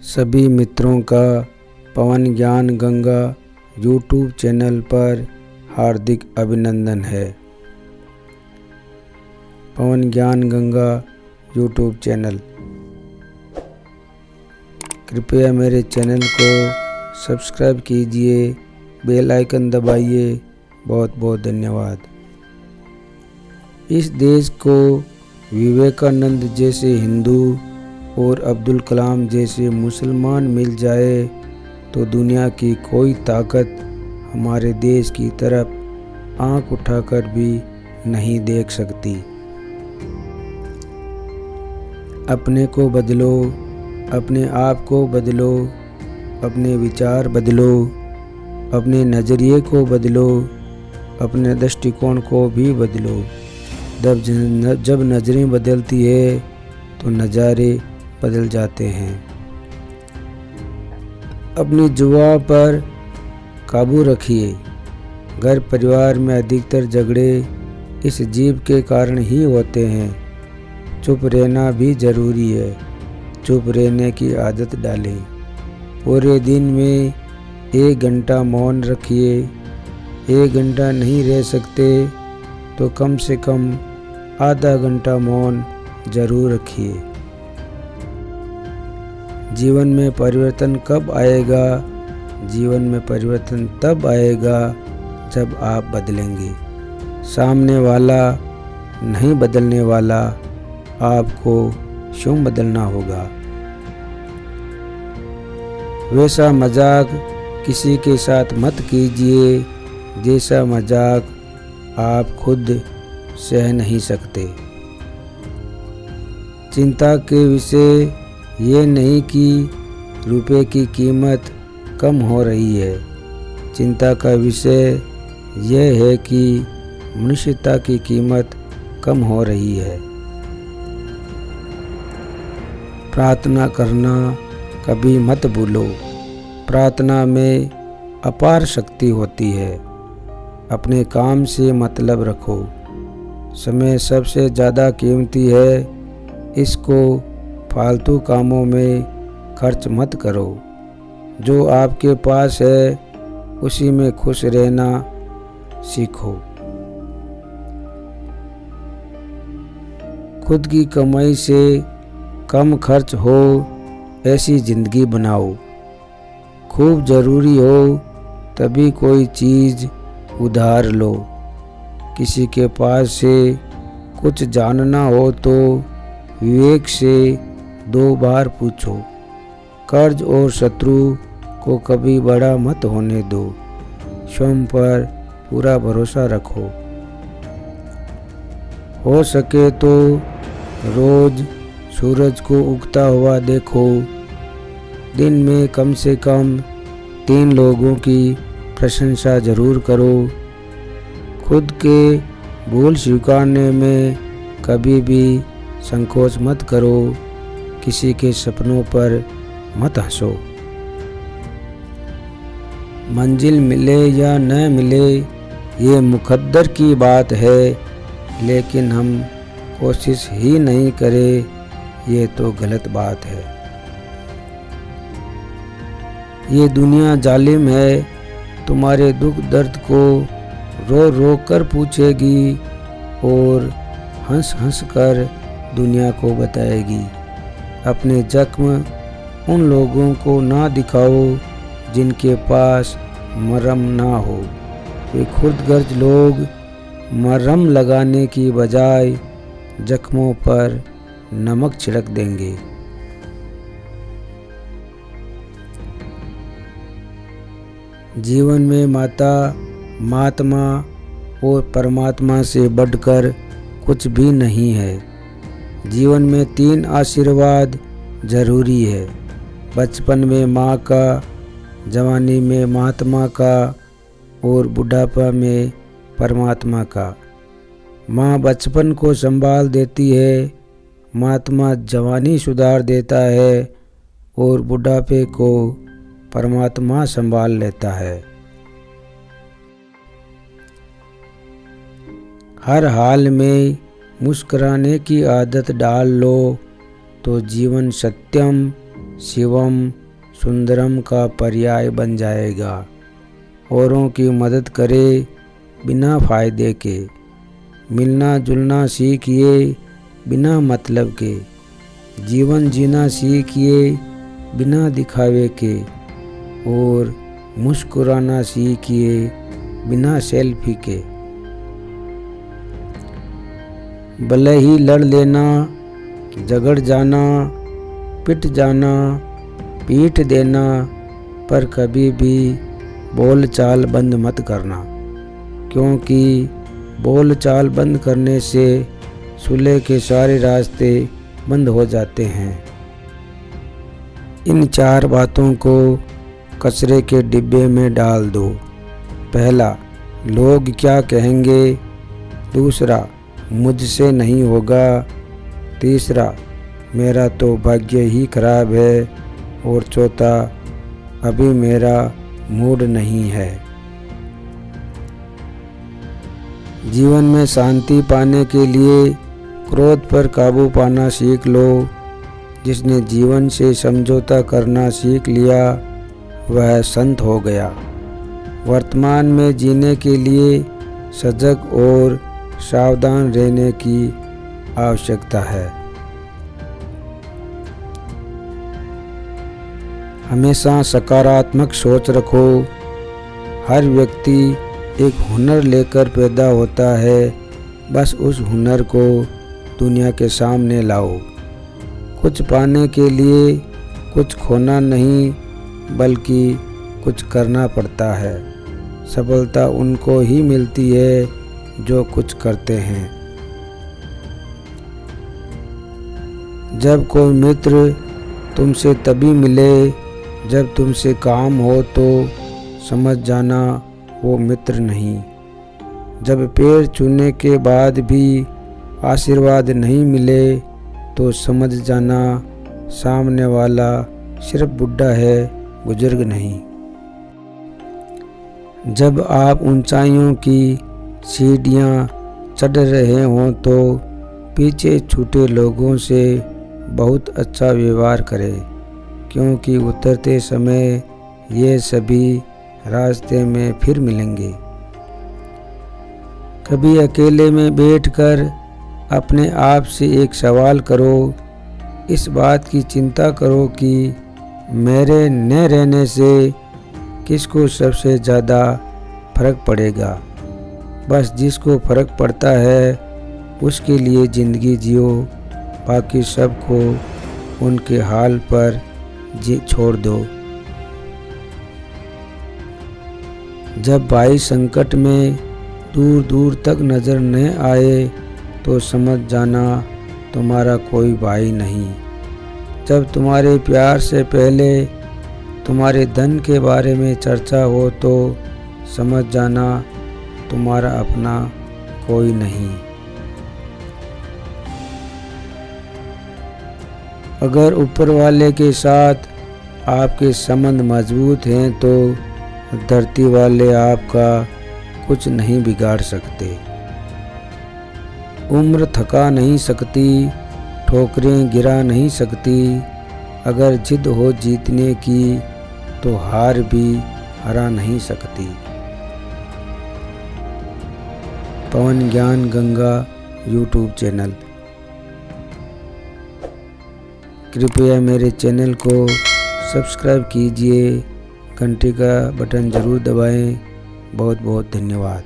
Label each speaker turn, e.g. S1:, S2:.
S1: सभी मित्रों का पवन ज्ञान गंगा यूट्यूब चैनल पर हार्दिक अभिनंदन है। पवन ज्ञान गंगा यूट्यूब चैनल, कृपया मेरे चैनल को सब्सक्राइब कीजिए, बेल आइकन दबाइए। बहुत बहुत धन्यवाद। इस देश को विवेकानंद जैसे हिंदू और अब्दुल कलाम जैसे मुसलमान मिल जाए तो दुनिया की कोई ताकत हमारे देश की तरफ आंख उठाकर भी नहीं देख सकती। अपने को बदलो, अपने आप को बदलो, अपने विचार बदलो, अपने नज़रिए को बदलो, अपने दृष्टिकोण को भी बदलो। जब नज़रें बदलती है तो नज़ारे बदल जाते हैं। अपनी जुबान पर काबू रखिए। घर परिवार में अधिकतर झगड़े इस जीभ के कारण ही होते हैं। चुप रहना भी ज़रूरी है। चुप रहने की आदत डालें। पूरे दिन में 1 घंटा मौन रखिए। 1 घंटा नहीं रह सकते तो कम से कम आधा घंटा मौन जरूर रखिए। जीवन में परिवर्तन कब आएगा? जीवन में परिवर्तन तब आएगा जब आप बदलेंगे। सामने वाला नहीं बदलने वाला, आपको स्वयं बदलना होगा। वैसा मजाक किसी के साथ मत कीजिए जैसा मजाक आप खुद सह नहीं सकते। चिंता के विषय ये नहीं कि रुपए की कीमत कम हो रही है। चिंता का विषय यह है कि मनुष्यता की कीमत कम हो रही है। प्रार्थना करना कभी मत भूलो। प्रार्थना में अपार शक्ति होती है। अपने काम से मतलब रखो। समय सबसे ज़्यादा कीमती है। इसको फालतू कामों में खर्च मत करो। जो आपके पास है उसी में खुश रहना सीखो। खुद की कमाई से कम खर्च हो ऐसी ज़िंदगी बनाओ। खूब ज़रूरी हो तभी कोई चीज़ उधार लो। किसी के पास से कुछ जानना हो तो विवेक से 2 बार पूछो। कर्ज और शत्रु को कभी बड़ा मत होने दो। स्वयं पर पूरा भरोसा रखो। हो सके तो रोज सूरज को उगता हुआ देखो। दिन में कम से कम 3 लोगों की प्रशंसा जरूर करो। खुद के भूल स्वीकारने में कभी भी संकोच मत करो। किसी के सपनों पर मत हंसो। मंजिल मिले या न मिले ये मुकद्दर की बात है, लेकिन हम कोशिश ही नहीं करें ये तो गलत बात है। ये दुनिया जालिम है। तुम्हारे दुख दर्द को रो रो कर पूछेगी और हंस हंस कर दुनिया को बताएगी। अपने जख्म उन लोगों को ना दिखाओ जिनके पास मरहम ना हो। वे खुदगर्ज लोग मरहम लगाने की बजाय जख्मों पर नमक छिड़क देंगे। जीवन में माता, महात्मा और परमात्मा से बढ़कर कुछ भी नहीं है। जीवन में 3 आशीर्वाद जरूरी है। बचपन में माँ का, जवानी में महात्मा का और बुढ़ापा में परमात्मा का। माँ बचपन को संभाल देती है, महात्मा जवानी सुधार देता है और बुढ़ापे को परमात्मा संभाल लेता है। हर हाल में मुस्कुराने की आदत डाल लो तो जीवन सत्यम शिवम सुंदरम का पर्याय बन जाएगा। औरों की मदद करे बिना फ़ायदे के। मिलना जुलना सीखिए बिना मतलब के। जीवन जीना सीखिए बिना दिखावे के। और मुस्कुराना सीखिए बिना सेल्फी के। भले ही लड़ लेना, झगड़ जाना, पिट जाना, पीट देना, पर कभी भी बोल चाल बंद मत करना, क्योंकि बोल चाल बंद करने से सुलह के सारे रास्ते बंद हो जाते हैं। इन 4 बातों को कचरे के डिब्बे में डाल दो। पहला, लोग क्या कहेंगे। दूसरा, मुझसे नहीं होगा। तीसरा, मेरा तो भाग्य ही खराब है। और चौथा, अभी मेरा मूड नहीं है। जीवन में शांति पाने के लिए क्रोध पर काबू पाना सीख लो। जिसने जीवन से समझौता करना सीख लिया वह संत हो गया। वर्तमान में जीने के लिए सजग और सावधान रहने की आवश्यकता है। हमेशा सकारात्मक सोच रखो। हर व्यक्ति एक हुनर लेकर पैदा होता है, बस उस हुनर को दुनिया के सामने लाओ। कुछ पाने के लिए कुछ खोना नहीं, बल्कि कुछ करना पड़ता है। सफलता उनको ही मिलती है जो कुछ करते हैं। जब कोई मित्र तुमसे तभी मिले जब तुमसे काम हो, तो समझ जाना वो मित्र नहीं। जब पैर छूने के बाद भी आशीर्वाद नहीं मिले, तो समझ जाना सामने वाला सिर्फ बुढ़ा है, बुजुर्ग नहीं। जब आप ऊंचाइयों की सीढ़ियां चढ़ रहे हों, तो पीछे छूटे लोगों से बहुत अच्छा व्यवहार करें, क्योंकि उतरते समय ये सभी रास्ते में फिर मिलेंगे। कभी अकेले में बैठकर अपने आप से एक सवाल करो। इस बात की चिंता करो कि मेरे न रहने से किसको सबसे ज़्यादा फर्क पड़ेगा। बस जिसको फर्क पड़ता है उसके लिए ज़िंदगी जियो, बाकी सबको उनके हाल पर छोड़ दो। जब भाई संकट में दूर दूर तक नज़र न आए, तो समझ जाना तुम्हारा कोई भाई नहीं। जब तुम्हारे प्यार से पहले तुम्हारे धन के बारे में चर्चा हो, तो समझ जाना तुम्हारा अपना कोई नहीं। अगर ऊपर वाले के साथ आपके संबंध मजबूत हैं, तो धरती वाले आपका कुछ नहीं बिगाड़ सकते। उम्र थका नहीं सकती, ठोकरें गिरा नहीं सकती। अगर जिद हो जीतने की, तो हार भी हरा नहीं सकती। पवन ज्ञान गंगा यूट्यूब चैनल। कृपया मेरे चैनल को सब्सक्राइब कीजिए, घंटी का बटन ज़रूर दबाएं। बहुत बहुत धन्यवाद।